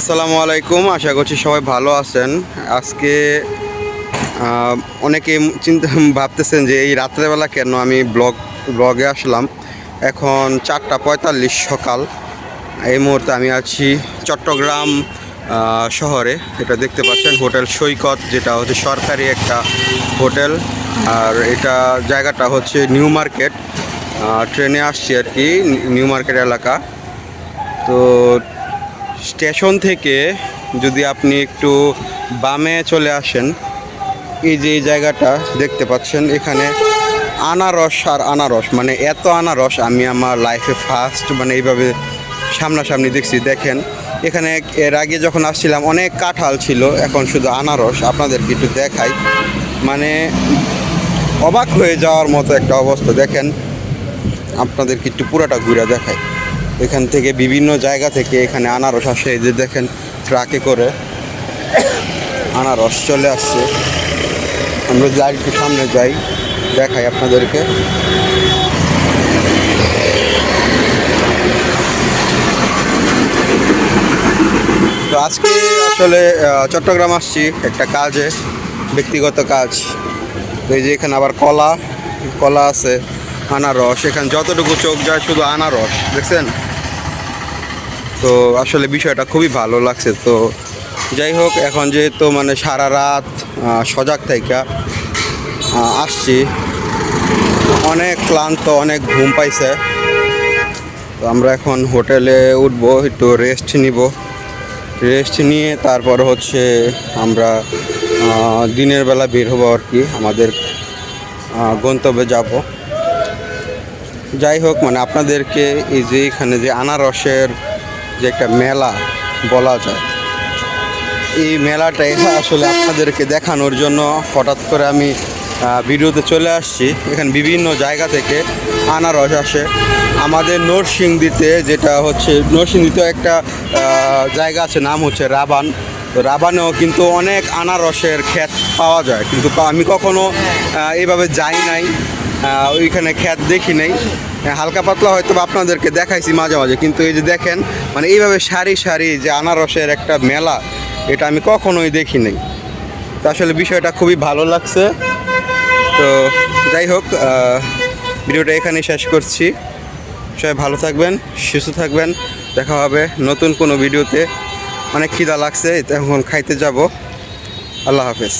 আসসালামু আলাইকুম, আশা করছি সবাই ভালো আছেন। আজকে অনেকে ভাবতেছেন যে এই রাত্রেবেলা কেন আমি ব্লগে আসলাম। এখন 4:45 সকাল। এই মুহূর্তে আমি আছি চট্টগ্রাম শহরে। এটা দেখতে পাচ্ছেন হোটেল সৈকত, যেটা হচ্ছে সরকারি একটা হোটেল। আর এটা জায়গাটা হচ্ছে নিউ মার্কেট। ট্রেনে আসছি আর কি, নিউ মার্কেট এলাকা। তো স্টেশন থেকে যদি আপনি একটু বামে চলে আসেন, এই যে এই জায়গাটা দেখতে পাচ্ছেন, এখানে আনারস আর আনারস, মানে এত আনারস আমি আমার লাইফে ফার্স্ট মানে এইভাবে সামনাসামনি দেখছি। দেখেন এখানে এর আগে যখন আসছিলাম অনেক কাঁঠাল ছিল, এখন শুধু আনারস। আপনাদেরকে একটু দেখাই, মানে অবাক হয়ে যাওয়ার মতো একটা অবস্থা। দেখেন আপনাদেরকে একটু পুরাটা ঘুরে দেখাই। এখান থেকে বিভিন্ন জায়গা থেকে এখানে আনারস আসে। এই যে দেখেন ট্রাকে করে আনারস চলে আসছে। আমরা যাই, একটু সামনে যাই, দেখাই আপনাদেরকে। তো আজকে আসলে চট্টগ্রাম আসছি একটা কাজে, ব্যক্তিগত কাজ। তো এই যে এখানে আবার কলা আছে, আনারস, এখানে যতটুকু চোখ যায় শুধু আনারস, দেখছেন। তো আসলে বিষয়টা খুবই ভালো লাগছে। তো যাই হোক, এখন যেহেতু মানে সারা রাত সজাগ থাইকা আসছি, অনেক ক্লান্ত, অনেক ঘুম পাইছে। তো আমরা এখন হোটেলে উঠবো, একটু রেস্ট নিয়ে তারপর হচ্ছে আমরা দিনের বেলা বের হবো আর কি, আমাদের গন্তব্যে যাব। যাই হোক, মানে আপনাদেরকে এই যে এখানে যে আনারসের যে একটা মেলা বলা যায়, এই মেলাটাই আসলে আপনাদেরকে দেখানোর জন্য হঠাৎ করে আমি ভিডিওতে চলে আসছি। এখানে বিভিন্ন জায়গা থেকে আনারস আসে। আমাদের নরসিংদীতে, যেটা হচ্ছে নরসিংদীতে একটা জায়গা আছে, নাম হচ্ছে রাবান। তো রাবানেও কিন্তু অনেক আনারসের ক্ষেত পাওয়া যায়, কিন্তু আমি কখনো এইভাবে যাই নাই, ওইখানে ক্ষেত দেখি নাই। হালকা পাতলা হয়তো আপনাদেরকে দেখাইছি মাঝে মাঝে, কিন্তু এই যে দেখেন, মানে এইভাবে সারি সারি যে আনারসের একটা মেলা, এটা আমি কখনোই দেখি নাই। তো আসলে বিষয়টা খুবই ভালো লাগছে। তো যাই হোক, ভিডিওটা এখানেই শেষ করছি। সবাই ভালো থাকবেন, সুস্থ থাকবেন। দেখা হবে নতুন কোনো ভিডিওতে। অনেক খিদা লাগছে, এখন খাইতে যাব। আল্লাহ হাফেজ।